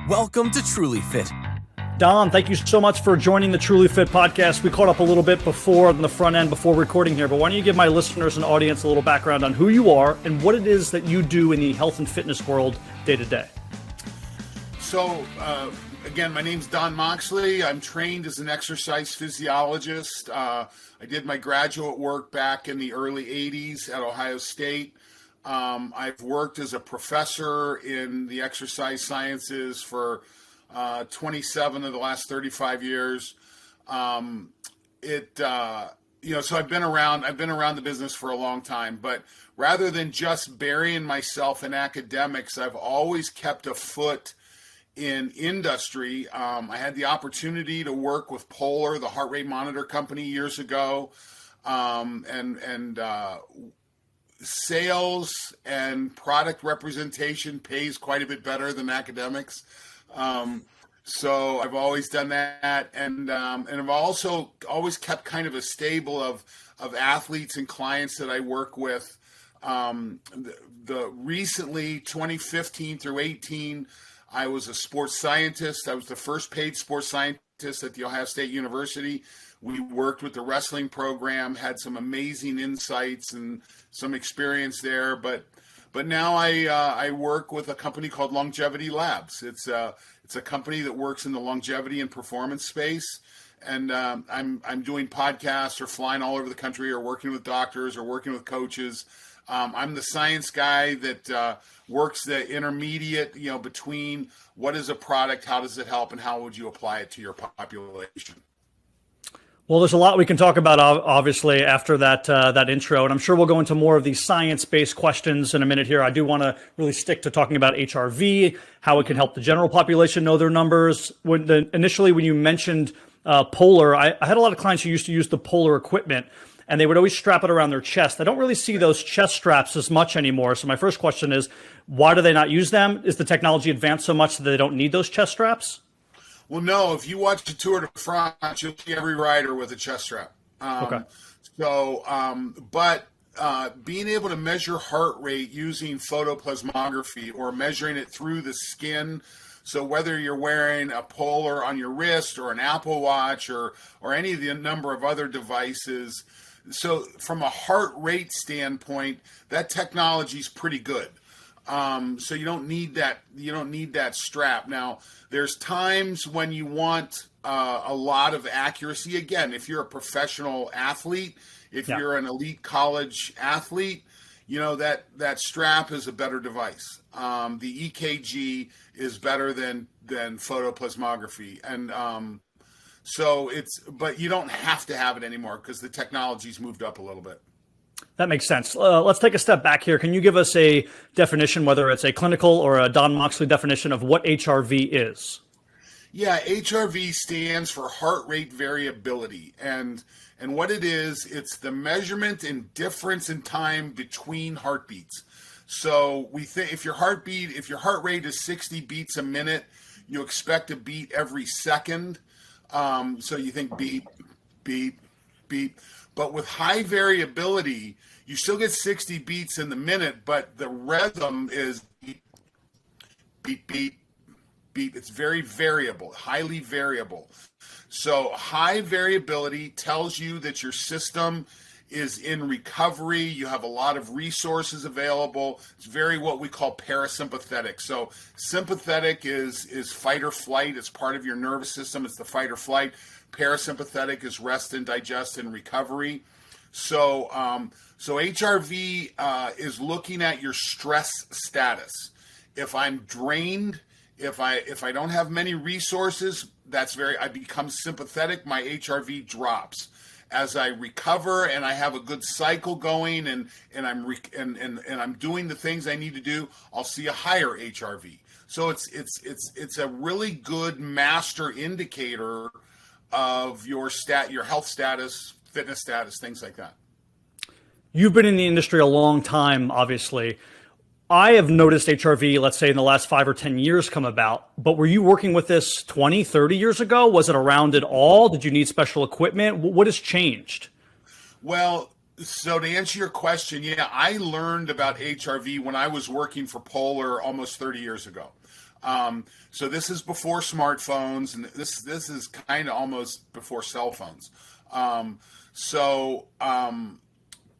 Welcome to Trulyfit. Don, thank you so much for joining the Trulyfit Podcast. We caught up a little bit before on the front end before recording here, but why don't you give my listeners and audience a little background on who you are and what it is that you do in the health and fitness world day to day? So, again, my name's Don Moxley. I'm trained as an exercise physiologist. I did my graduate work back in the early 80s at Ohio State. I've worked as a professor in the exercise sciences for 27 of the last 35 years. So I've been around the business for a long time, but rather than just burying myself in academics, I've always kept a foot in industry. I had the opportunity to work with Polar, the heart rate monitor company, years ago, and sales and product representation pays quite a bit better than academics. So I've always done that, and I've also always kept kind of a stable of athletes and clients that I work with. The recently 2015 through 18, I was a sports scientist. I was the first paid sports scientist at the Ohio State University. We worked with the wrestling program, had some amazing insights and some experience there. But now I work with a company called Longevity Labs. It's a company that works in the longevity and performance space. And I'm doing podcasts or flying all over the country or working with doctors or working with coaches. I'm the science guy that works the intermediate, between what is a product, how does it help, and how would you apply it to your population. Well, there's a lot we can talk about, obviously, after that intro, and I'm sure we'll go into more of these science-based questions in a minute here. I do want to really stick to talking about HRV, how it can help the general population know their numbers. Initially, when you mentioned Polar, I had a lot of clients who used to use the Polar equipment, and they would always strap it around their chest. I don't really see those chest straps as much anymore. So my first question is, why do they not use them? Is the technology advanced so much that they don't need those chest straps? Well, no, if you watch the Tour de France, you'll see every rider with a chest strap. Okay. But being able to measure heart rate using photoplasmography or measuring it through the skin, so whether you're wearing a Polar on your wrist or an Apple Watch or any of the number of other devices, so from a heart rate standpoint, that technology is pretty good. So you don't need that strap. Now, there's times when you want a lot of accuracy. Again, if you're a professional athlete, if you're an elite college athlete, that strap is a better device. The EKG is better than photoplasmography, and but you don't have to have it anymore because the technology's moved up a little bit. That makes sense. Let's take a step back here. Can you give us a definition, whether it's a clinical or a Don Moxley definition of what HRV is? Yeah, HRV stands for Heart Rate Variability. And what it is, it's the measurement and difference in time between heartbeats. So we think if your heart rate is 60 beats a minute, you expect a beat every second. So you think beat, beat, beat. But with high variability, you still get 60 beats in the minute, but the rhythm is beat, beat, beat, beat. It's very variable, highly variable. So high variability tells you that your system is in recovery. You have a lot of resources available. It's very what we call parasympathetic. So sympathetic is fight or flight. It's part of your nervous system. It's the fight or flight. Parasympathetic is rest and digest and recovery. So HRV is looking at your stress status. If I'm drained, if I don't have many resources, I become sympathetic. My HRV drops. As I recover and I have a good cycle going and I'm doing the things I need to do, I'll see a higher HRV. So it's a really good master indicator of your health status, fitness status, things like that. You've been in the industry a long time, obviously. I have noticed HRV, let's say in the last 5 or 10 years come about, but were you working with this 20, 30 years ago? Was it around at all? Did you need special equipment? What has changed? Well, so to answer your question, I learned about HRV when I was working for Polar almost 30 years ago. So this is before smartphones, and this is kind of almost before cell phones.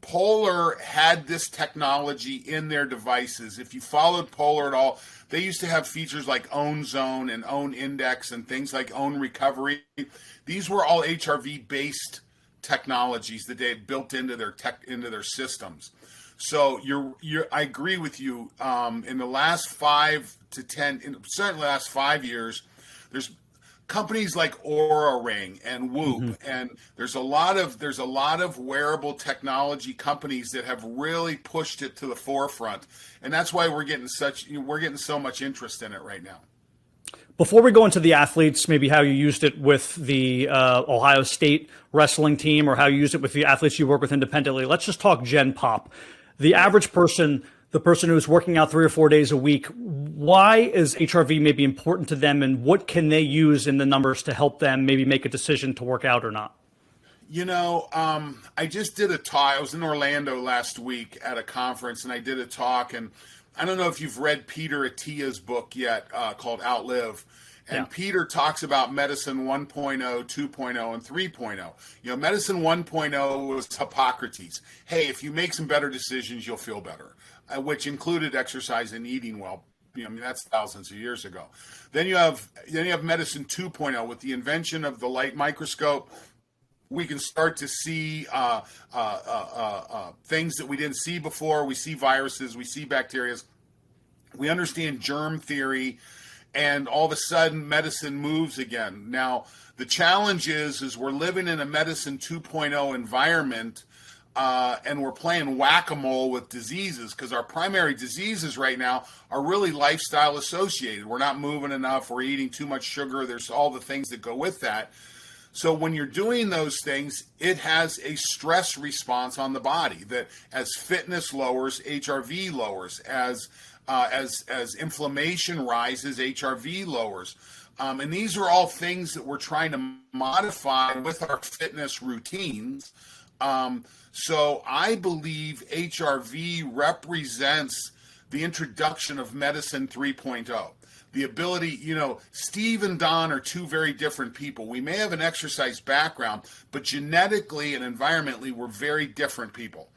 Polar had this technology in their devices. If you followed Polar at all, they used to have features like Own Zone and Own Index and things like Own Recovery. These were all HRV based technologies that they had built into their systems. So I agree with you. In the last 5 to 10, certainly the last 5 years, there's companies like Oura Ring and Whoop, and there's a lot of wearable technology companies that have really pushed it to the forefront, and that's why we're getting so much interest in it right now. Before we go into the athletes, maybe how you used it with the Ohio State wrestling team, or how you used it with the athletes you work with independently, let's just talk Gen Pop. The average person, the person who's working out 3 or 4 days a week, why is HRV maybe important to them, and what can they use in the numbers to help them maybe make a decision to work out or not? I just did a talk. I was in Orlando last week at a conference, and I did a talk, and I don't know if you've read Peter Attia's book yet, called Outlive. And Peter talks about medicine 1.0, 2.0, and 3.0. Medicine 1.0 was Hippocrates. Hey, if you make some better decisions, you'll feel better, which included exercise and eating well. That's thousands of years ago. Then you have medicine 2.0 with the invention of the light microscope. We can start to see things that we didn't see before. We see viruses, we see bacteria. We understand germ theory. And all of a sudden, medicine moves again. Now, the challenge is we're living in a medicine 2.0 environment, and we're playing whack-a-mole with diseases, because our primary diseases right now are really lifestyle associated. We're not moving enough. We're eating too much sugar. There's all the things that go with that. So when you're doing those things, it has a stress response on the body that, as fitness lowers, HRV lowers. As inflammation rises, HRV lowers. And these are all things that we're trying to modify with our fitness routines. So I believe HRV represents the introduction of medicine 3.0. The ability, Steve and Don are two very different people. We may have an exercise background, but genetically and environmentally, we're very different people.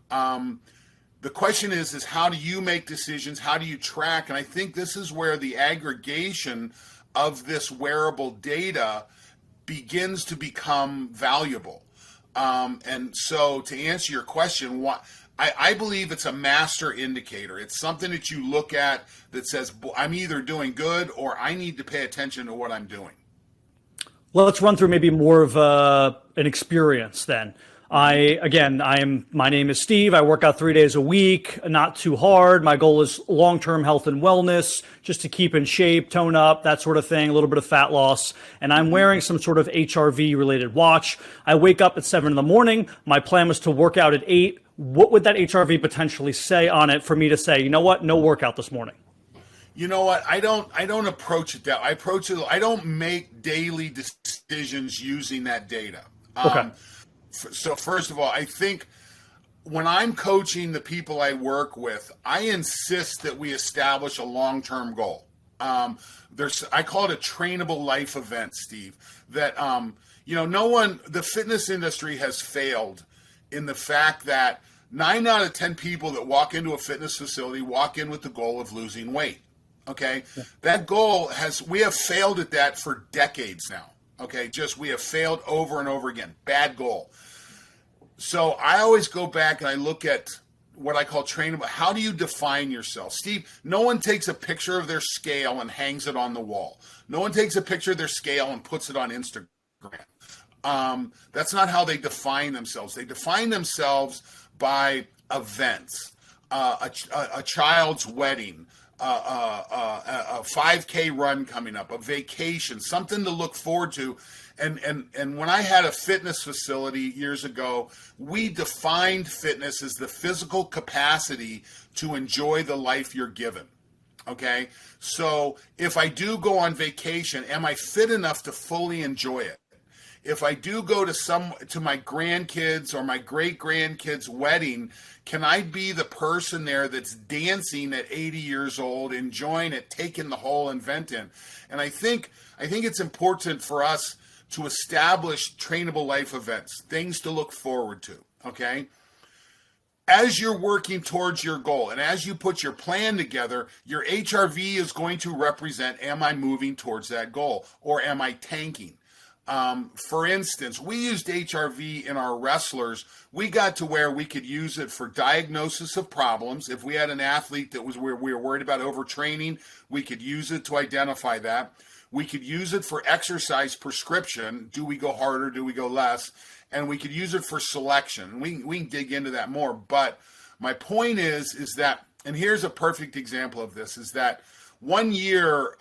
The question is how do you make decisions? How do you track? And I think this is where the aggregation of this wearable data begins to become valuable. And so to answer your question, I believe it's a master indicator. It's something that you look at that says, I'm either doing good or I need to pay attention to what I'm doing. Well, let's run through maybe more of an experience then. My name is Steve. I work out 3 days a week, not too hard. My goal is long-term health and wellness, just to keep in shape, tone up, that sort of thing, a little bit of fat loss. And I'm wearing some sort of HRV related watch. I wake up at 7 in the morning. My plan was to work out at 8. What would that HRV potentially say on it for me to say, you know what, no workout this morning? You know what? I don't approach it that. I don't make daily decisions using that data. Okay. So first of all, I think when I'm coaching the people I work with, I insist that we establish a long-term goal. I call it a trainable life event, Steve, that, the fitness industry has failed in the fact that 9 out of 10 people that walk into a fitness facility walk in with the goal of losing weight. Okay. Yeah. That goal we have failed at that for decades now. Okay. We have failed over and over again. Bad goal. So I always go back and I look at what I call trainable. How do you define yourself? Steve, no one takes a picture of their scale and hangs it on the wall. No one takes a picture of their scale and puts it on Instagram. That's not how they define themselves. They define themselves by events, a child's wedding, a 5K run coming up, a vacation, something to look forward to. And when I had a fitness facility years ago, we defined fitness as the physical capacity to enjoy the life you're given. Okay. So if I do go on vacation, am I fit enough to fully enjoy it? if I do go to my grandkids or my great grandkids' wedding, can I be the person there that's dancing at 80 years old, enjoying it, taking the whole event in? And I think it's important for us to establish trainable life events, things to look forward to. Okay. As you're working towards your goal and as you put your plan together, your HRV is going to represent, am I moving towards that goal or am I tanking? For instance, we used HRV in our wrestlers. We got to where we could use it for diagnosis of problems. If we had an athlete that was where we were worried about overtraining, we could use it to identify that. We could use it for exercise prescription. Do we go harder? Do we go less? And we could use it for selection. We can dig into that more. But my point is that, and here's a perfect example of this, is that one year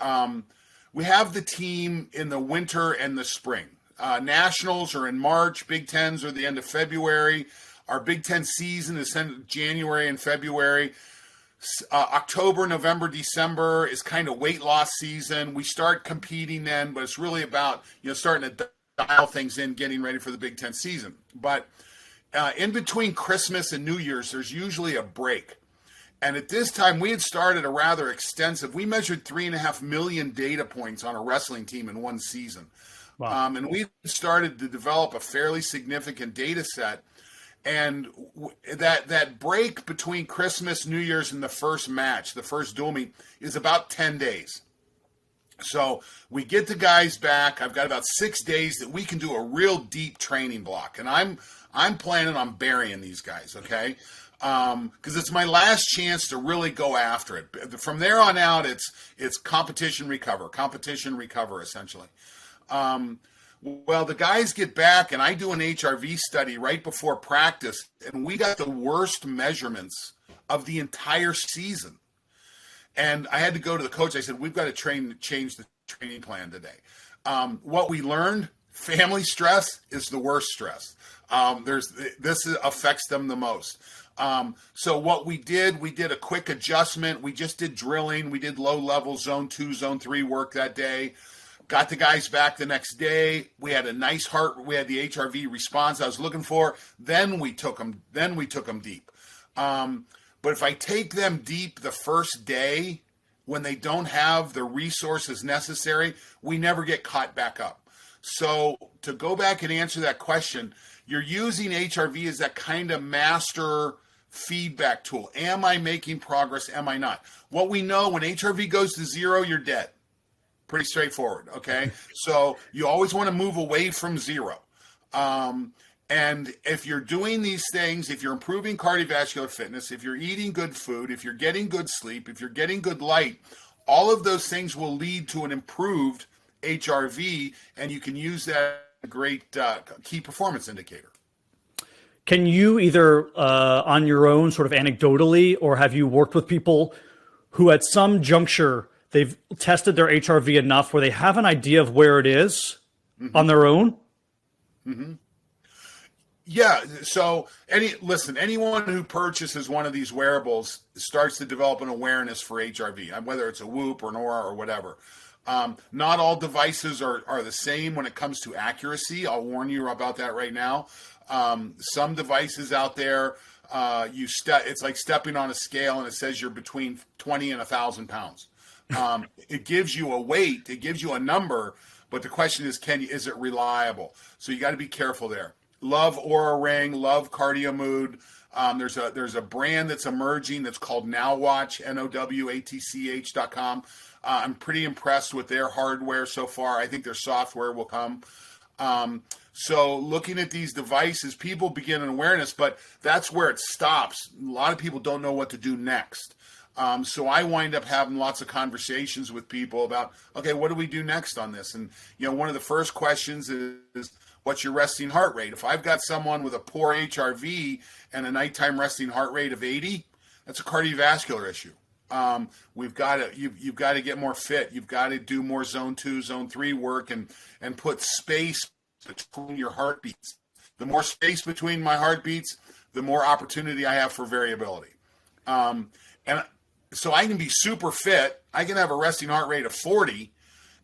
we have the team in the winter and the spring. Nationals are in March. Big Tens are the end of February. Our Big Ten season is January and February. October, November, December is kind of weight loss season. We start competing then, but it's really about, starting to dial things in, getting ready for the Big Ten season. But in between Christmas and New Year's, there's usually a break. And at this time, we had started a rather extensive, we measured 3.5 million data points on a wrestling team in one season. Wow. And we started to develop a fairly significant data set. And that break between Christmas, New Year's, and the first match, the first dual meet, is about 10 days. So we get the guys back. I've got about 6 days that we can do a real deep training block. And I'm planning on burying these guys, okay? Because it's my last chance to really go after it. From there on out, it's competition recover, essentially. Well, the guys get back, and I do an HRV study right before practice, and we got the worst measurements of the entire season. And I had to go to the coach. I said, we've got to change the training plan today. What we learned, family stress is the worst stress. This affects them the most. So what we did a quick adjustment. We just did drilling. We did low level zone 2, zone 3 work that day. Got the guys back the next day. We had a nice we had the HRV response I was looking for. Then we took them deep. But if I take them deep the first day when they don't have the resources necessary, we never get caught back up. So to go back and answer that question, you're using HRV as that kind of master feedback tool. Am I making progress? Am I not? What we know, when HRV goes to 0, you're dead. Pretty straightforward, okay? So you always want to move away from 0. And if you're doing these things, if you're improving cardiovascular fitness, if you're eating good food, if you're getting good sleep, if you're getting good light, all of those things will lead to an improved HRV, and you can use that as a great key performance indicator. Can you either on your own, sort of anecdotally, or have you worked with people who at some juncture they've tested their HRV enough where they have an idea of where it is on their own? Mm-hmm. Yeah. So anyone who purchases one of these wearables starts to develop an awareness for HRV, whether it's a Whoop or an Oura or whatever. Not all devices are the same when it comes to accuracy. I'll warn you about that right now. Some devices out there, it's like stepping on a scale and it says you're between 20 and 1,000 pounds. It gives you a weight, it gives you a number, but the question is, is it reliable? So you got to be careful there. Love Oura Ring, love Cardio Mood. There's a brand that's emerging that's called NowWatch, NOWATCH.com. I'm pretty impressed with their hardware so far. I think their software will come. So looking at these devices, people begin an awareness, but that's where it stops. A lot of people don't know what to do next. So I wind up having lots of conversations with people about, okay, what do we do next on this? And, one of the first questions is what's your resting heart rate? If I've got someone with a poor HRV and a nighttime resting heart rate of 80, that's a cardiovascular issue. You've got to get more fit. You've got to do more zone 2, zone 3 work and put space between your heartbeats. The more space between my heartbeats, the more opportunity I have for variability. And so I can be super fit. I can have a resting heart rate of 40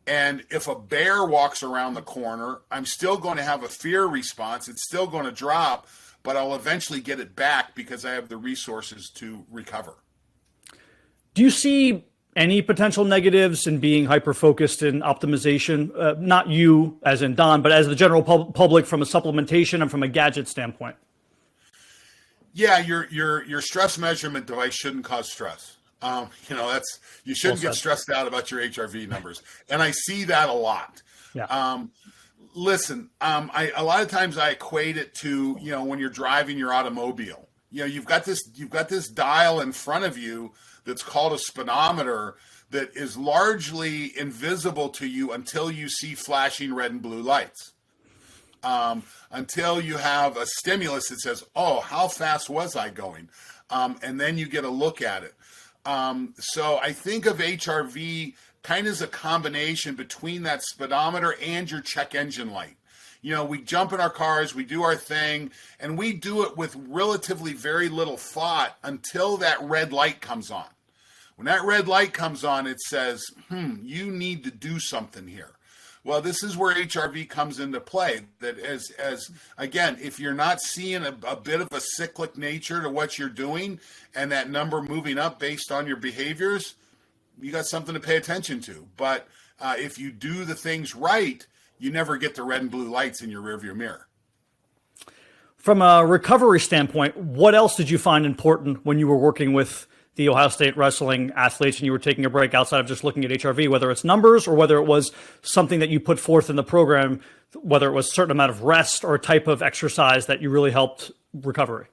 And if a bear walks around the corner, I'm still going to have a fear response. It's still going to drop, but I'll eventually get it back because I have the resources to recover. Do you see any potential negatives in being hyper-focused in optimization? Not you, as in Don, but as the general public from a supplementation and from a gadget standpoint? Yeah, your stress measurement device shouldn't cause stress. You shouldn't get stressed out about your HRV numbers, and I see that a lot. Yeah. Listen, a lot of times I equate it to when you're driving your automobile. You've got this dial in front of you that's called a speedometer that is largely invisible to you until you see flashing red and blue lights. Until you have a stimulus that says, "Oh, how fast was I going?" And then you get a look at it. So I think of HRV kind of as a combination between that speedometer and your check engine light. We jump in our cars, we do our thing, and we do it with relatively very little thought until that red light comes on. When that red light comes on, it says, you need to do something here. Well, this is where HRV comes into play. That as again, if you're not seeing a bit of a cyclic nature to what you're doing and that number moving up based on your behaviors, you got something to pay attention to. But if you do the things right, you never get the red and blue lights in your rearview mirror. From a recovery standpoint, what else did you find important when you were working with the Ohio State wrestling athletes and you were taking a break outside of just looking at HRV, whether it's numbers or whether it was something that you put forth in the program, whether it was a certain amount of rest or a type of exercise that you really helped recovery?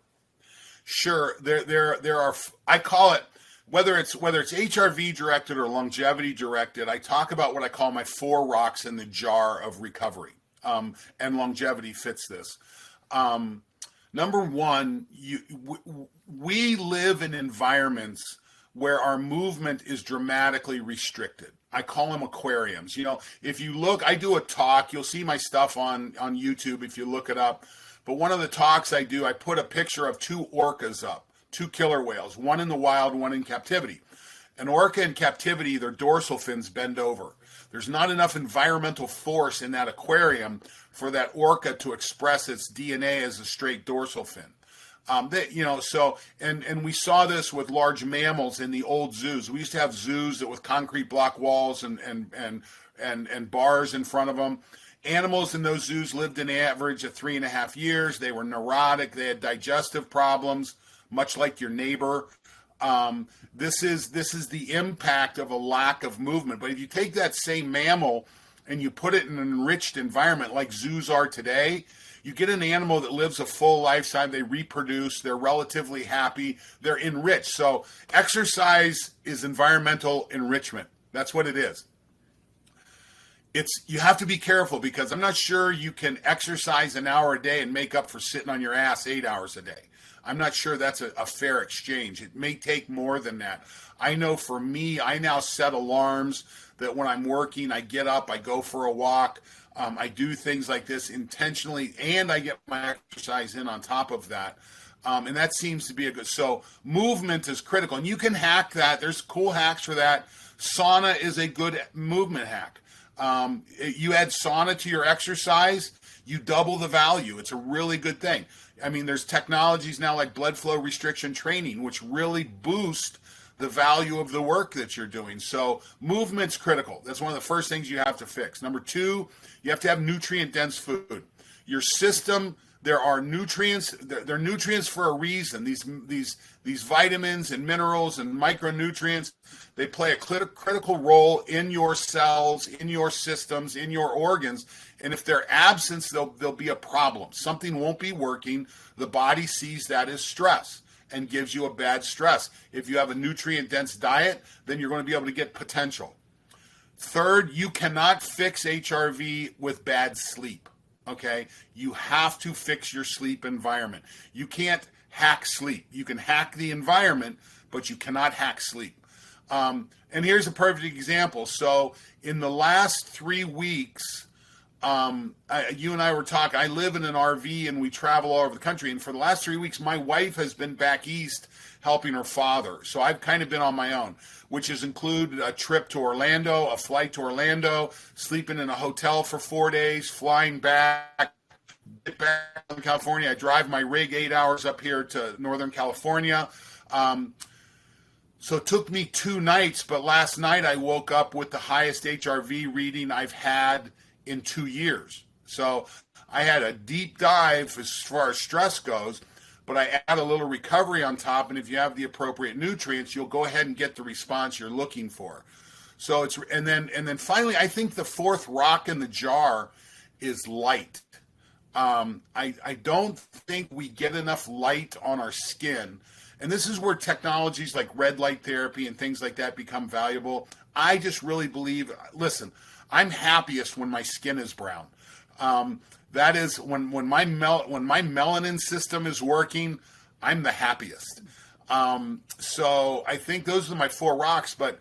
Sure. There are, I call it, whether it's HRV directed or longevity directed, I talk about what I call my 4 rocks in the jar of recovery. And longevity fits this. Number one, we live in environments where our movement is dramatically restricted. I call them aquariums. If you look, I do a talk, you'll see my stuff on YouTube if you look it up. But one of the talks I do, I put a picture of 2 orcas up, 2 killer whales, one in the wild, one in captivity. An orca in captivity, their dorsal fins bend over. There's not enough environmental force in that aquarium for that orca to express its DNA as a straight dorsal fin. And we saw this with large mammals in the old zoos. We used to have zoos that with concrete block walls and bars in front of them. Animals in those zoos lived an average of 3.5 years. They were neurotic. They had digestive problems, much like your neighbor. This is the impact of a lack of movement. But if you take that same mammal and you put it in an enriched environment like zoos are today, you get an animal that lives a full lifetime. They reproduce. They're relatively happy. They're enriched. So exercise is environmental enrichment. That's what it is. You have to be careful because I'm not sure you can exercise an hour a day and make up for sitting on your ass 8 hours a day. I'm not sure that's a fair exchange. It may take more than that. I know for me, I now set alarms that when I'm working, I get up, I go for a walk, I do things like this intentionally, and I get my exercise in on top of that. And that seems to be so movement is critical. And you can hack that. There's cool hacks for that. Sauna is a good movement hack. You add sauna to your exercise, you double the value. It's a really good thing. I mean, there's technologies now like blood flow restriction training, which really boost the value of the work that you're doing. So movement's critical. That's one of the first things you have to fix. Number 2, you have to have nutrient-dense food. Your system, there are nutrients. They're nutrients for a reason. These vitamins and minerals and micronutrients, they play a critical role in your cells, in your systems, in your organs. And if they're absent, there'll be a problem. Something won't be working. The body sees that as stress and gives you a bad stress. If you have a nutrient-dense diet, then you're going to be able to get potential. Third, you cannot fix HRV with bad sleep. Okay? You have to fix your sleep environment. You can't hack sleep. You can hack the environment, but you cannot hack sleep. And here's a perfect example. So in the last 3 weeks, you and I were talking. I live in an RV and we travel all over the country. And for the last 3 weeks, my wife has been back east helping her father. So I've kind of been on my own, which has included a trip to Orlando, a flight to Orlando, sleeping in a hotel for 4 days, flying back, get back to California. I drive my rig 8 hours up here to Northern California. So it took me 2 nights, but last night I woke up with the highest HRV reading I've had in 2 years. So I had a deep dive as far as stress goes, but I add a little recovery on top, and if you have the appropriate nutrients, you'll go ahead and get the response you're looking for. So it's and then finally, I think the fourth rock in the jar is light. I don't think we get enough light on our skin. And this is where technologies like red light therapy and things like that become valuable. I just really believe, listen, I'm happiest when my skin is brown. That is when my melanin system is working, I'm the happiest. So I think those are my 4 rocks. But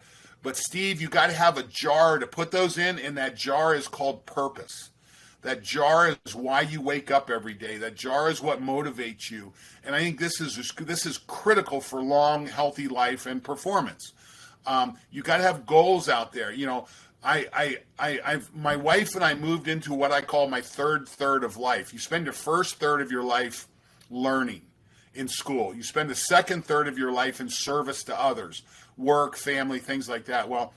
Steve, you got to have a jar to put those in, and that jar is called purpose. That jar is why you wake up every day. That jar is what motivates you. And I think this is critical for long, healthy life and performance. You got to have goals out there. You know, my wife and I moved into what I call my third of life. You spend your first third of your life learning in school. You spend the second third of your life in service to others, work, family, things like that. Well,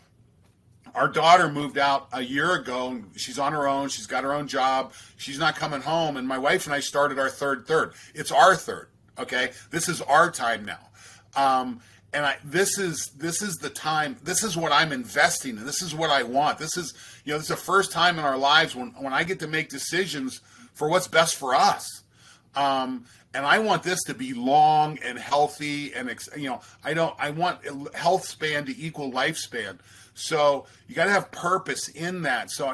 our daughter moved out a year ago, and she's on her own. She's got her own job. She's not coming home. And my wife and I started our third. It's our third. Okay. This is our time now. This is the time. This is what I'm investing in. This is what I want. This is the first time in our lives when I get to make decisions for what's best for us. And I want this to be long and healthy, and I want health span to equal lifespan. So you got to have purpose in that. So,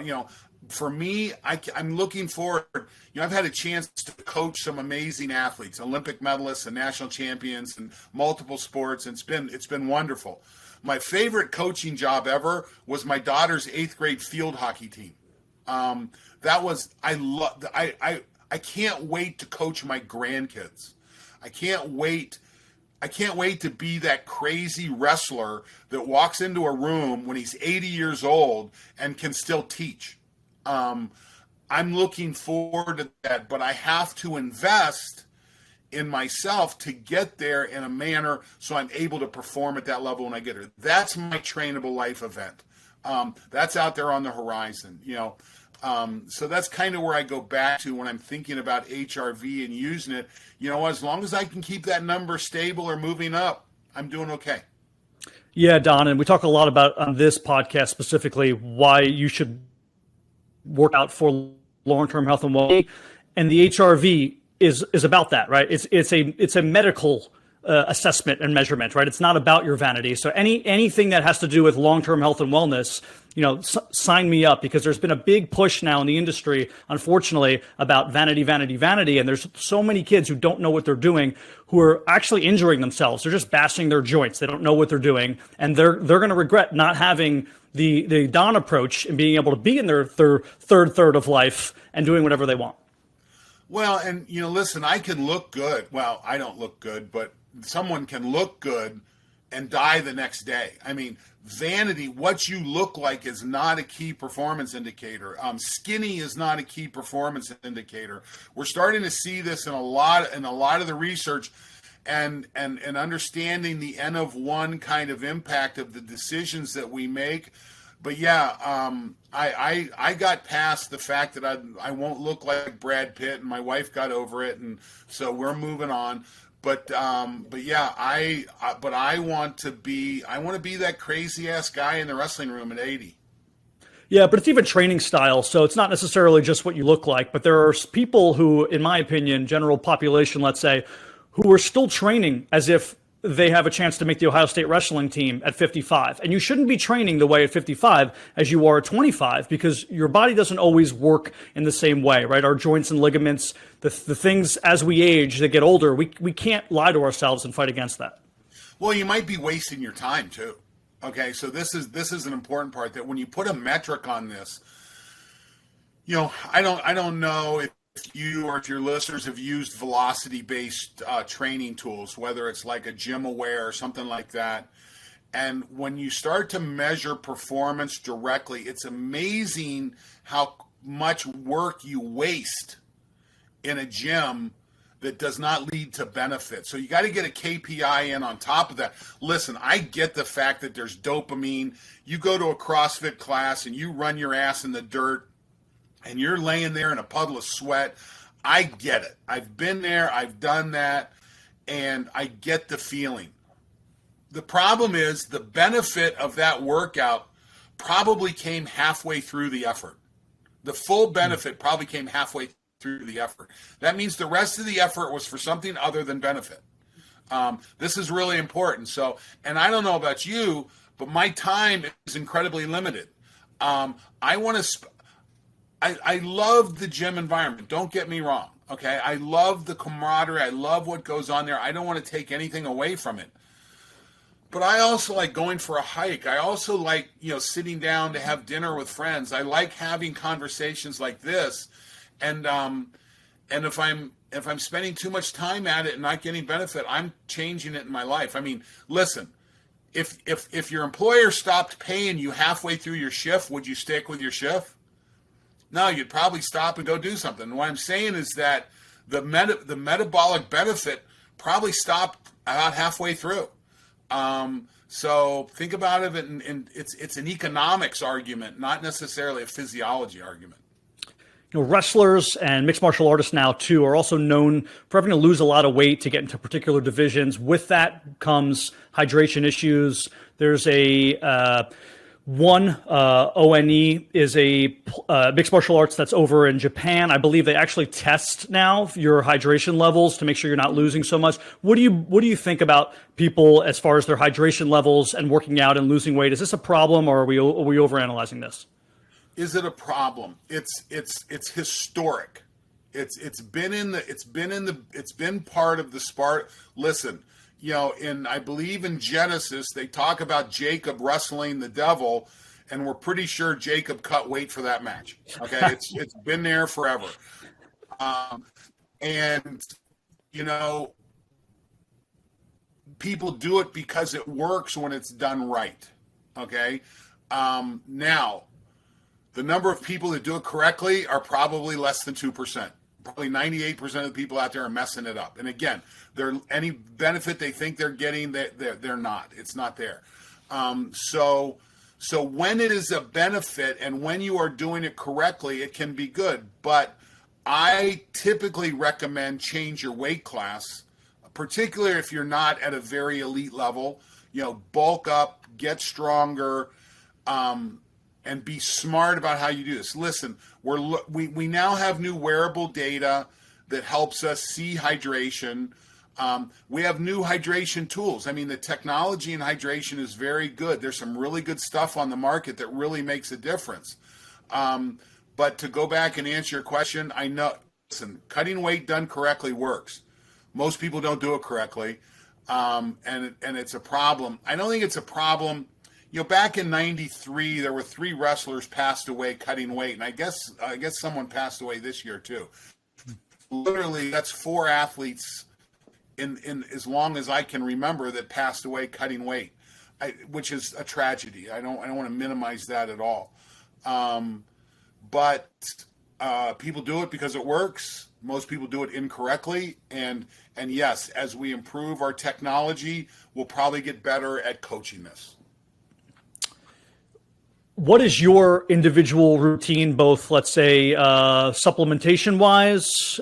for me, I'm looking forward. I've had a chance to coach some amazing athletes, Olympic medalists and national champions in multiple sports. And it's been wonderful. My favorite coaching job ever was my daughter's 8th grade field hockey team. I can't wait to coach my grandkids. I can't wait to be that crazy wrestler that walks into a room when he's 80 years old and can still teach. I'm looking forward to that, but I have to invest in myself to get there in a manner so I'm able to perform at that level when I get there. That's my trainable life event. That's out there on the horizon, So that's kind of where I go back to when I'm thinking about HRV and using it. As long as I can keep that number stable or moving up, I'm doing okay. Yeah, Don, and we talk a lot about on this podcast specifically why you should work out for long-term health and well-being, and the HRV is about that, right? It's a medical assessment and measurement, right? It's not about your vanity. So anything that has to do with long-term health and wellness, sign me up, because there's been a big push now in the industry, unfortunately, about vanity. And there's so many kids who don't know what they're doing, who are actually injuring themselves. They're just bashing their joints. They don't know what they're doing. And they're going to regret not having the Don approach and being able to be in their third of life and doing whatever they want. Well, and listen, I can look good. Well, I don't look good, but someone can look good and die the next day. I mean, vanity, what you look like, is not a key performance indicator. Skinny is not a key performance indicator. We're starting to see this in a lot of the research, and understanding the N of 1 kind of impact of the decisions that we make. But yeah, I got past the fact that I won't look like Brad Pitt, and my wife got over it, and so we're moving on. But yeah, I want to be that crazy ass guy in the wrestling room at 80. Yeah, but it's even training style. So it's not necessarily just what you look like, but there are people who, in my opinion, general population, let's say, who are still training as if they have a chance to make the Ohio State wrestling team at 55. And you shouldn't be training the way at 55 as you are at 25, because your body doesn't always work in the same way, right? Our joints and ligaments, the things as we age, that get older, we can't lie to ourselves and fight against that. Well, you might be wasting your time too. Okay, so this is an important part, that when you put a metric on this, I don't know you or if your listeners have used velocity-based training tools, whether it's like a Gym Aware or something like that, and when you start to measure performance directly, it's amazing how much work you waste in a gym that does not lead to benefit. So you got to get a KPI in on top of that. Listen, I get the fact that there's dopamine. You go to a CrossFit class and you run your ass in the dirt and you're laying there in a puddle of sweat. I get it. I've been there. I've done that. And I get the feeling. The problem is the benefit of that workout probably came halfway through the effort. The full benefit probably came halfway through the effort. That means the rest of the effort was for something other than benefit. This is really important. So, and I don't know about you, but my time is incredibly limited. I love the gym environment. Don't get me wrong. Okay. I love the camaraderie. I love what goes on there. I don't want to take anything away from it. But I also like going for a hike. I also like, sitting down to have dinner with friends. I like having conversations like this. And if I'm spending too much time at it and not getting benefit, I'm changing it in my life. I mean, listen, if your employer stopped paying you halfway through your shift, would you stick with your shift? No, you'd probably stop and go do something. And what I'm saying is that the metabolic benefit probably stopped about halfway through. So think about it, and it's an economics argument, not necessarily a physiology argument. Wrestlers and mixed martial artists now too are also known for having to lose a lot of weight to get into particular divisions. With that comes hydration issues. There's ONE is a mixed martial arts that's over in Japan. I believe they actually test now your hydration levels to make sure you're not losing so much. What do you think about people as far as their hydration levels and working out and losing weight? Is this a problem, or are we overanalyzing this? Is it a problem? It's historic. It's been part of the Sparta. Listen, I believe in Genesis, they talk about Jacob wrestling the devil, and we're pretty sure Jacob cut weight for that match. Okay, it's been there forever. People do it because it works when it's done right. Okay, now the number of people that do it correctly are probably less than 2%. Probably 98% of the people out there are messing it up. And again, any benefit they think they're getting, they're not. It's not there. So when it is a benefit and when you are doing it correctly, it can be good. But I typically recommend change your weight class, particularly if you're not at a very elite level. Bulk up, get stronger, and be smart about how you do this. Listen, we now have new wearable data that helps us see hydration. We have new hydration tools. I mean, the technology in hydration is very good. There's some really good stuff on the market that really makes a difference. But to go back and answer your question, I know, listen, cutting weight done correctly works. Most people don't do it correctly, and it's a problem. I don't think it's a problem. Back in '93, there were 3 wrestlers passed away cutting weight, and I guess someone passed away this year too. Literally, that's 4 athletes in as long as I can remember that passed away cutting weight, which is a tragedy. I don't want to minimize that at all. But people do it because it works. Most people do it incorrectly, and yes, as we improve our technology, we'll probably get better at coaching this. What is your individual routine, both, let's say, supplementation-wise,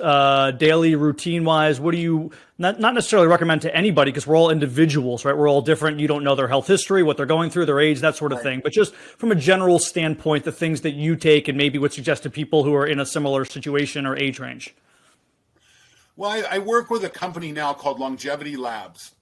daily routine-wise? What do you not necessarily recommend to anybody, because we're all individuals, right? We're all different. You don't know their health history, what they're going through, their age, that sort of thing. But just from a general standpoint, the things that you take and maybe would suggest to people who are in a similar situation or age range. Well, I work with a company now called Longevity Labs.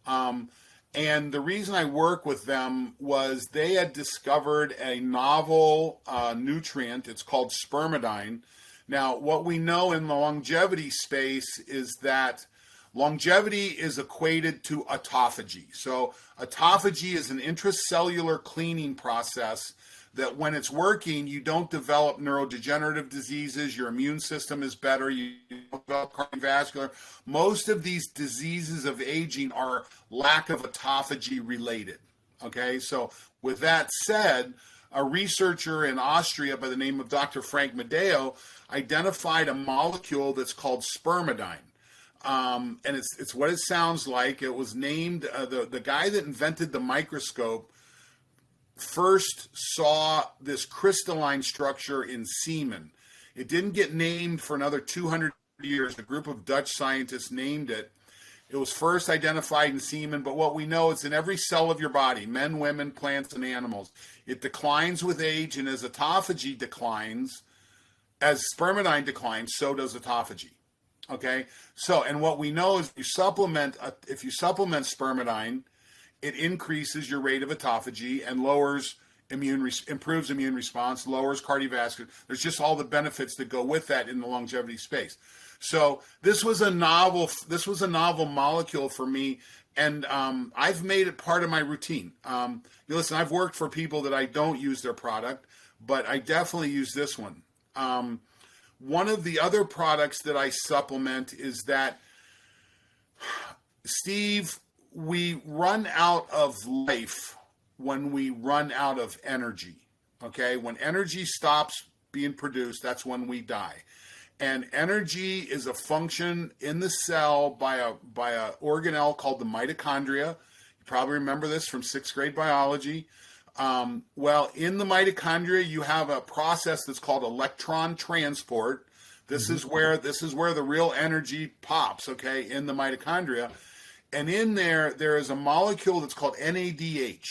And the reason I work with them was they had discovered a novel nutrient. It's called spermidine. Now, what we know in the longevity space is that longevity is equated to autophagy. So autophagy is an intracellular cleaning process that when it's working, you don't develop neurodegenerative diseases, your immune system is better, you don't develop cardiovascular. Most of these diseases of aging are lack of autophagy related. Okay, so with that said, a researcher in Austria by the name of Dr. Frank Medeo identified a molecule that's called spermidine. And it's what it sounds like. It was named, the guy that invented the microscope first saw this crystalline structure in semen. It didn't get named for another 200 years. A group of Dutch scientists named it. It was first identified in semen, but what we know is in every cell of your body, men, women, plants, and animals. It declines with age, and as autophagy declines, as spermidine declines, so does autophagy. Okay, so and what we know is if you supplement spermidine, it increases your rate of autophagy and improves immune response, lowers cardiovascular. There's just all the benefits that go with that in the longevity space. So this was a novel molecule for me, and I've made it part of my routine. Listen, I've worked for people that I don't use their product, but I definitely use this one. One of the other products that I supplement is that, Steve, we run out of life when we run out of energy. Okay, when energy stops being produced, that's when we die. And energy is a function in the cell by a organelle called the mitochondria. You probably remember this from 6th grade biology. Well, in the mitochondria, you have a process that's called electron transport. This is where the real energy pops. Okay, in the mitochondria, and in there is a molecule that's called NADH.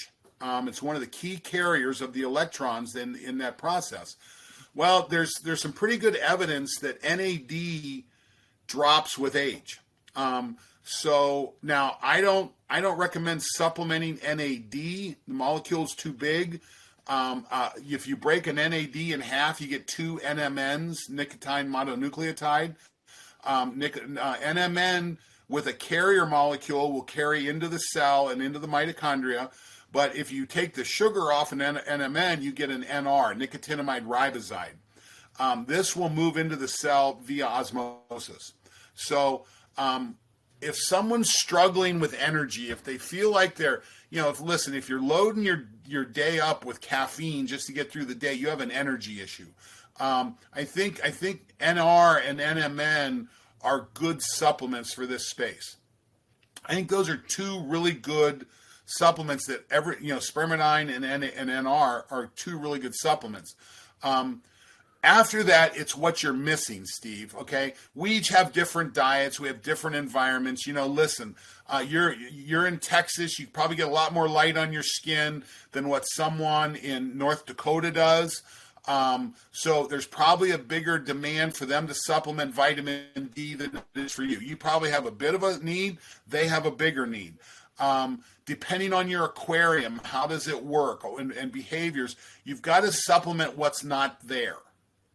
It's one of the key carriers of the electrons in that process. Well, there's some pretty good evidence that NAD drops with age. So now I don't recommend supplementing NAD. The molecule's too big. If you break an NAD in half, you get 2 NMNs, nicotine mononucleotide. NMN with a carrier molecule will carry into the cell and into the mitochondria. But if you take the sugar off an NMN, you get an NR, nicotinamide riboside. This will move into the cell via osmosis. So if someone's struggling with energy, if they feel like they're, if you're loading your day up with caffeine just to get through the day, you have an energy issue. I think NR and NMN are good supplements for this space. I think those are 2 really good supplements that spermidine and NR are 2 really good supplements. After that, it's what you're missing, Steve. Okay, we each have different diets. We have different environments. Listen, you're in Texas. You probably get a lot more light on your skin than what someone in North Dakota does. So there's probably a bigger demand for them to supplement vitamin D than it is for you. You probably have a bit of a need. They have a bigger need. Depending on your aquarium, how does it work, and behaviors, you've got to supplement what's not there.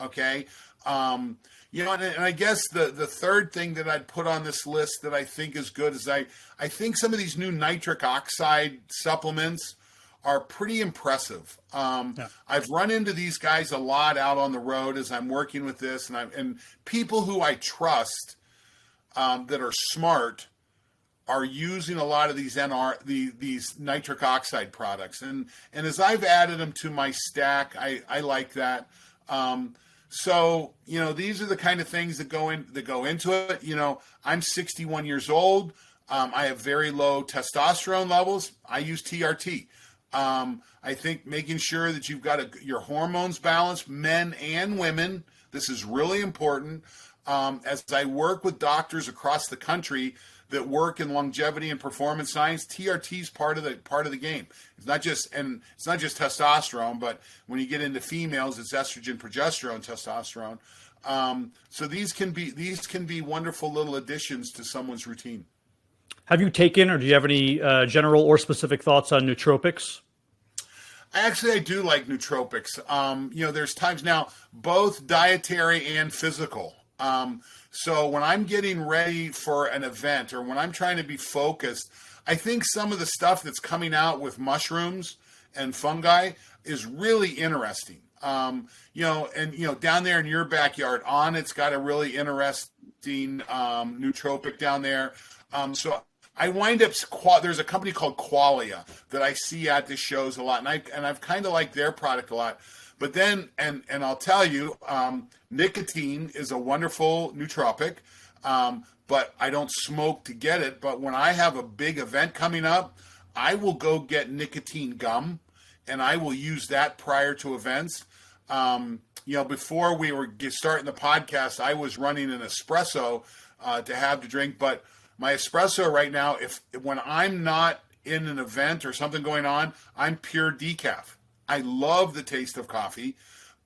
Okay. And I guess the third thing that I'd put on this list that I think is good is I think some of these new nitric oxide supplements are pretty impressive. I've run into these guys a lot out on the road as I'm working with this, and people who I trust that are smart are using a lot of these these nitric oxide products, and as I've added them to my stack, I like that. So these are the kind of things that go into it. I'm 61 years old. I have very low testosterone levels. I use TRT. I think making sure that you've got your hormones balanced, men and women. This is really important. As I work with doctors across the country that work in longevity and performance science, TRT is part of the game. It's not just testosterone, but when you get into females, it's estrogen, progesterone, testosterone. So these can be wonderful little additions to someone's routine. Have you taken, or do you have any general or specific thoughts on nootropics? Actually, I do like nootropics. There's times now, both dietary and physical. So when I'm getting ready for an event or when I'm trying to be focused, I think some of the stuff that's coming out with mushrooms and fungi is really interesting. Down there in your backyard, it's got a really interesting nootropic down there. So I wind up, there's a company called Qualia that I see at the shows a lot, and I've kind of liked their product a lot. But then, and I'll tell you, nicotine is a wonderful nootropic, but I don't smoke to get it. But when I have a big event coming up, I will go get nicotine gum, and I will use that prior to events. Before we were starting the podcast, I was running an espresso to have to drink, but my espresso right now, when I'm not in an event or something going on, I'm pure decaf. I love the taste of coffee,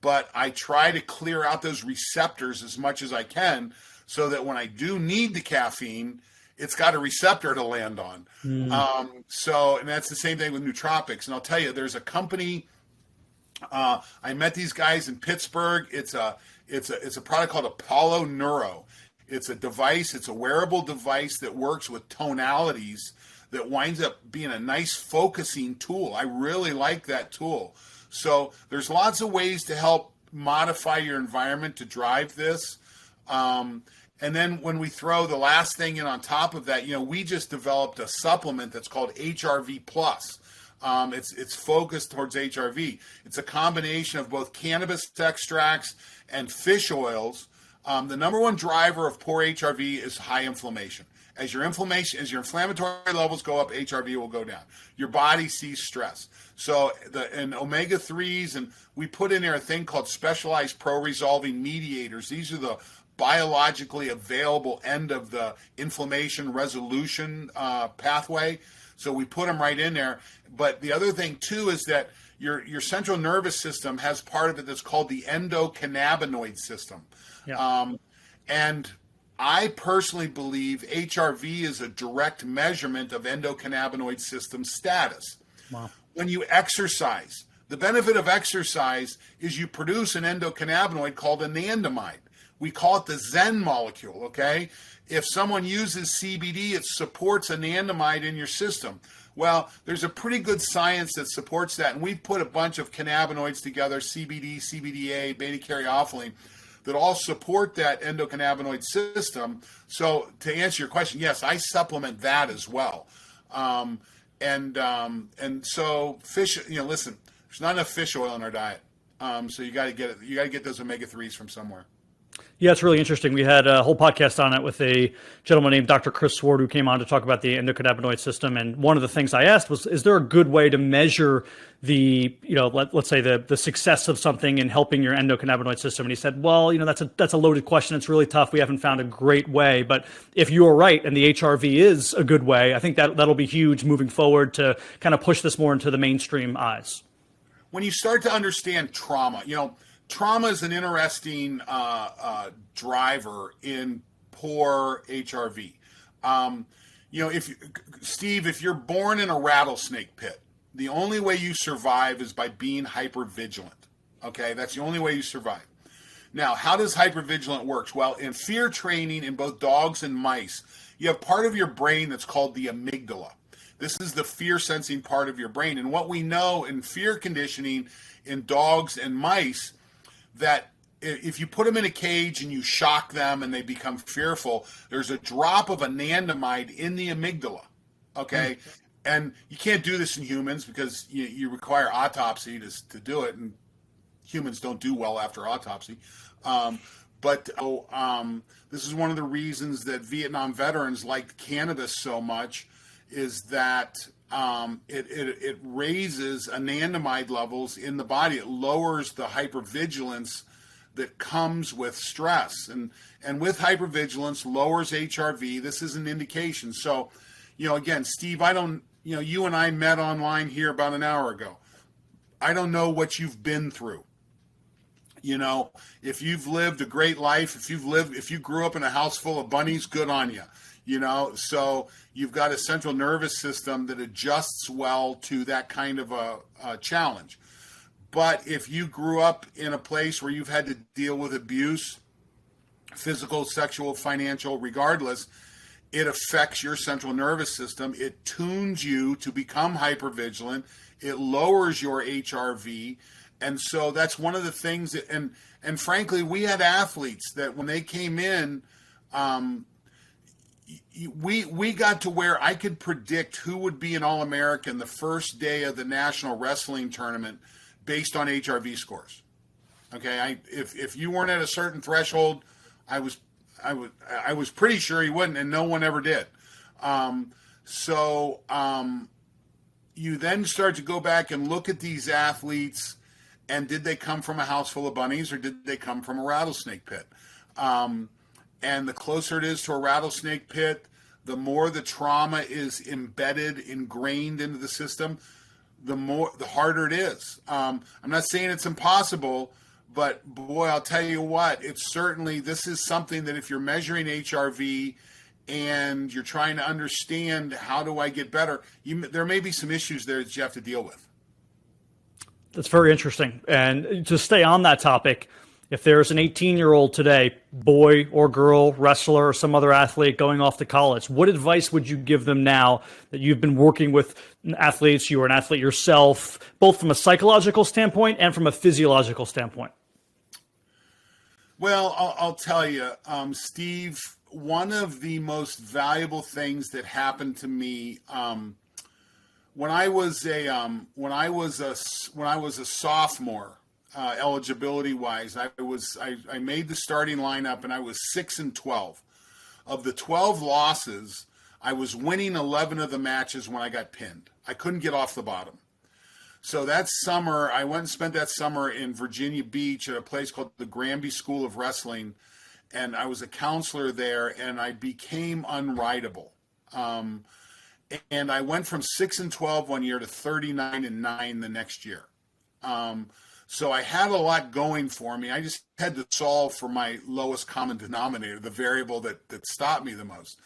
but I try to clear out those receptors as much as I can so that when I do need the caffeine, it's got a receptor to land on. And that's the same thing with nootropics. And I'll tell you, there's a company, I met these guys in Pittsburgh. It's a product called Apollo Neuro. It's a device, it's a wearable device that works with tonalities that winds up being a nice focusing tool. I really like that tool. So there's lots of ways to help modify your environment to drive this. And then when we throw the last thing in on top of that, we just developed a supplement that's called HRV Plus. It's focused towards HRV. It's a combination of both cannabis extracts and fish oils. The number one driver of poor HRV is high inflammation. As your inflammatory levels go up, HRV will go down. Your body sees stress. So and omega-3s, and we put in there a thing called specialized pro-resolving mediators. These are the biologically available end of the inflammation resolution pathway. So we put them right in there. But the other thing too is that your central nervous system has part of it that's called the endocannabinoid system. Yeah. And I personally believe HRV is a direct measurement of endocannabinoid system status. Wow. When you exercise, the benefit of exercise is you produce an endocannabinoid called anandamide. We call it the Zen molecule, okay? If someone uses CBD, it supports anandamide in your system. Well, there's a pretty good science that supports that, and we've put a bunch of cannabinoids together, CBD, CBDA, beta-caryophyllene, that all support that endocannabinoid system. So to answer your question, yes, I supplement that as well. And so fish, listen, there's not enough fish oil in our diet. So you got to get it. You got to get those omega-3s from somewhere. Yeah, it's really interesting. We had a whole podcast on it with a gentleman named Dr. Chris Sword, who came on to talk about the endocannabinoid system. And one of the things I asked was, is there a good way to measure the, let's say the success of something in helping your endocannabinoid system? And he said, well, that's a loaded question. It's really tough. We haven't found a great way. But if you're right and the HRV is a good way, I think that'll be huge moving forward to kind of push this more into the mainstream eyes. When you start to understand trauma, trauma is an interesting driver in poor HRV. If you're born in a rattlesnake pit, the only way you survive is by being hypervigilant. Okay, that's the only way you survive. Now, how does hypervigilant work? Well, in fear training in both dogs and mice, you have part of your brain that's called the amygdala. This is the fear-sensing part of your brain. And what we know in fear conditioning in dogs and mice, that if you put them in a cage and you shock them and they become fearful, there's a drop of anandamide in the amygdala, okay? And you can't do this in humans because you require autopsy to do it, and humans don't do well after autopsy. But this is one of the reasons that Vietnam veterans liked cannabis so much, is that it raises anandamide levels in the body. It lowers the hypervigilance that comes with stress, and with hypervigilance lowers HRV. This is an indication. So, again, Steve, you and I met online here about an hour ago. I don't know what you've been through. If you've lived a great life, if you grew up in a house full of bunnies, good on you. So you've got a central nervous system that adjusts well to that kind of a challenge. But if you grew up in a place where you've had to deal with abuse, physical, sexual, financial, regardless, it affects your central nervous system. It tunes you to become hypervigilant. it lowers your HRV. And so that's one of the things that, and frankly, we had athletes that when they came in, we got to where I could predict who would be an All-American the first day of the National Wrestling Tournament based on HRV scores. Okay, if you weren't at a certain threshold, I was pretty sure you wouldn't, and no one ever did. You then start to go back and look at these athletes, and did they come from a house full of bunnies, or did they come from a rattlesnake pit? And the closer it is to a rattlesnake pit, the more the trauma is embedded, ingrained into the system, the harder it is. I'm not saying it's impossible, but boy, I'll tell you what, this is something that if you're measuring HRV and you're trying to understand how do I get better, there may be some issues there that you have to deal with. That's very interesting. And to stay on that topic, if there's an 18-year-old today, boy or girl, wrestler or some other athlete going off to college, what advice would you give them now that you've been working with athletes, you were an athlete yourself, both from a psychological standpoint and from a physiological standpoint? Well, I'll tell you, Steve, one of the most valuable things that happened to me when I was a sophomore, eligibility wise, I made the starting lineup and I was 6-12. Of the 12 losses, I was winning 11 of the matches when I got pinned. I couldn't get off the bottom. So that summer, I went and spent that summer in Virginia Beach at a place called the Granby School of Wrestling, and I was a counselor there, and I became unrideable. And I went from 6-12 one year to 39-9 the next year. So I had a lot going for me. I just had to solve for my lowest common denominator, the variable that stopped me the most.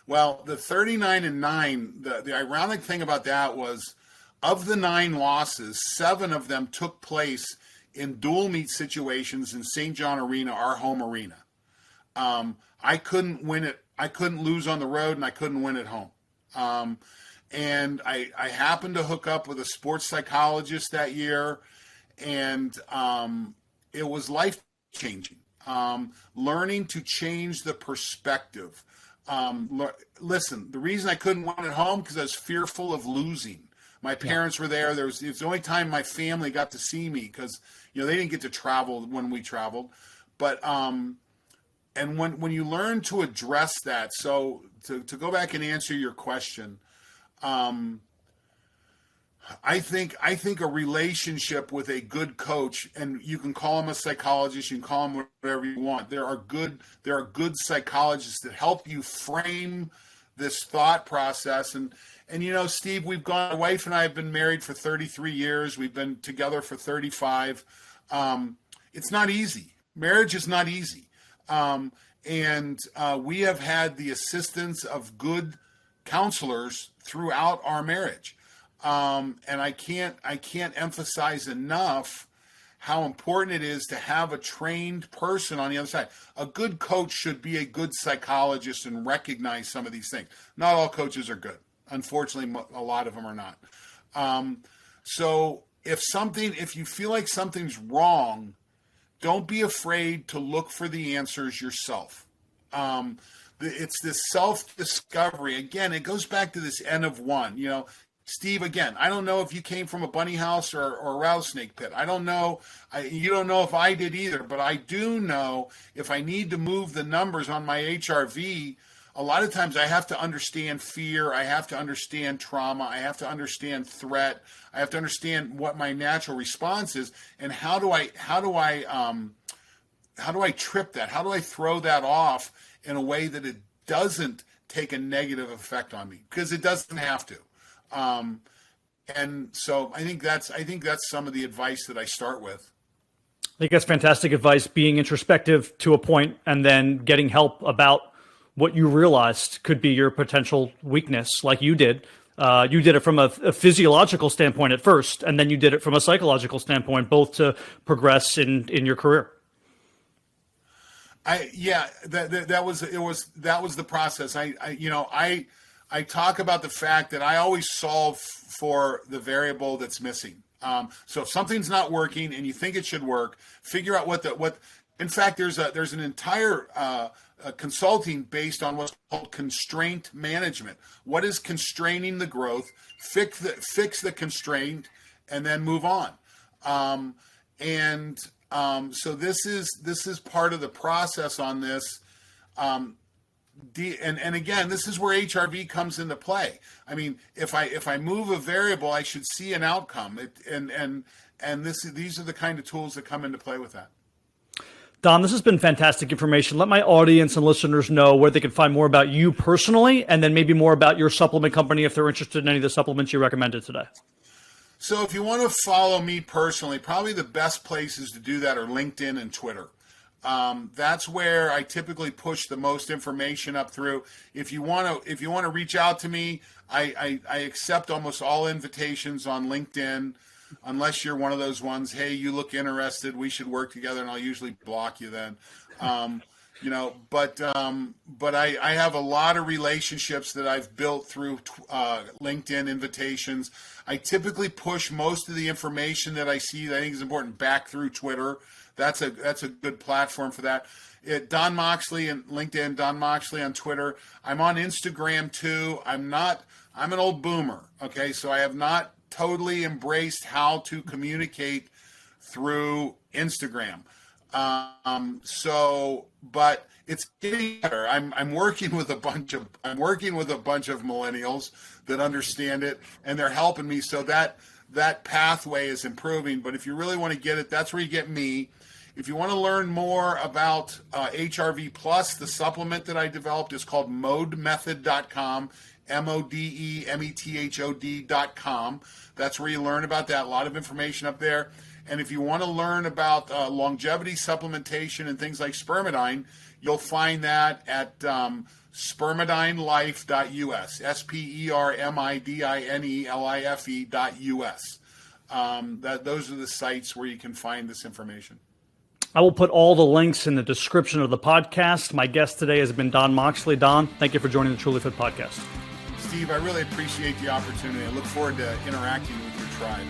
Well, the 39-9, the ironic thing about that was, of the 9 losses, 7 of them took place in dual meet situations in St. John Arena, our home arena. I couldn't win it. I couldn't lose on the road, and I couldn't win at home. And I happened to hook up with a sports psychologist that year, and it was life-changing. Learning to change the perspective. Listen, the reason I couldn't win at home because I was fearful of losing. My parents were there. It's the only time my family got to see me because they didn't get to travel when we traveled. But and when you learn to address that, so to go back and answer your question, I think a relationship with a good coach, and you can call him a psychologist, you can call him whatever you want. There are good psychologists that help you frame this thought process. And Steve, my wife and I have been married for 33 years. We've been together for 35. It's not easy. Marriage is not easy. And we have had the assistance of good counselors throughout our marriage. And I can't emphasize enough how important it is to have a trained person on the other side. A good coach should be a good psychologist and recognize some of these things. Not all coaches are good. Unfortunately, a lot of them are not. So if you feel like something's wrong, don't be afraid to look for the answers yourself. It's this self-discovery. Again, it goes back to this N of 1. Steve, again, I don't know if you came from a bunny house or a rattlesnake pit. I don't know. You don't know if I did either, but I do know if I need to move the numbers on my HRV, a lot of times I have to understand fear. I have to understand trauma. I have to understand threat. I have to understand what my natural response is, and how do I trip that? How do I throw that off in a way that it doesn't take a negative effect on me? Because it doesn't have to. And so I think that's some of the advice that I start with. I think that's fantastic advice, being introspective to a point and then getting help about what you realized could be your potential weakness, like you did. You did it from a physiological standpoint at first, and then you did it from a psychological standpoint, both to progress in your career. That was the process. I I talk about the fact that I always solve for the variable that's missing. So if something's not working and you think it should work, figure out what. In fact, there's an entire consulting based on what's called constraint management. What is constraining the growth? Fix the constraint, and then move on. So this is part of the process on this. And again, this is where HRV comes into play. I mean, if I move a variable, I should see an outcome. These are the kind of tools that come into play with that. Don, this has been fantastic information. Let my audience and listeners know where they can find more about you personally, and then maybe more about your supplement company if they're interested in any of the supplements you recommended today. So if you want to follow me personally, probably the best places to do that are LinkedIn and Twitter. That's where I typically push the most information up through. If you want to reach out to me, I accept almost all invitations on LinkedIn, unless you're one of those ones, hey, you look interested, we should work together, and I'll usually block you then. But I have a lot of relationships that I've built through LinkedIn invitations. I typically push most of the information that I see that I think is important back through Twitter. That's a good platform for that. Don Moxley and LinkedIn, Don Moxley on Twitter. I'm on Instagram too. I'm an old boomer. Okay. So I have not totally embraced how to communicate through Instagram. But it's getting better. I'm working with a bunch of millennials that understand it, and they're helping me. So that pathway is improving. But if you really want to get it, that's where you get me. If you want to learn more about HRV Plus, the supplement that I developed is called modemethod.com, MODEMETHOD.com. That's where you learn about that. A lot of information up there. And if you want to learn about longevity supplementation and things like spermidine, you'll find that at spermidinelife.us, SPERMIDINELIFE.us. Those are the sites where you can find this information. I will put all the links in the description of the podcast. My guest today has been Don Moxley. Don, thank you for joining the Trulyfit Podcast. Steve, I really appreciate the opportunity. I look forward to interacting with your tribe.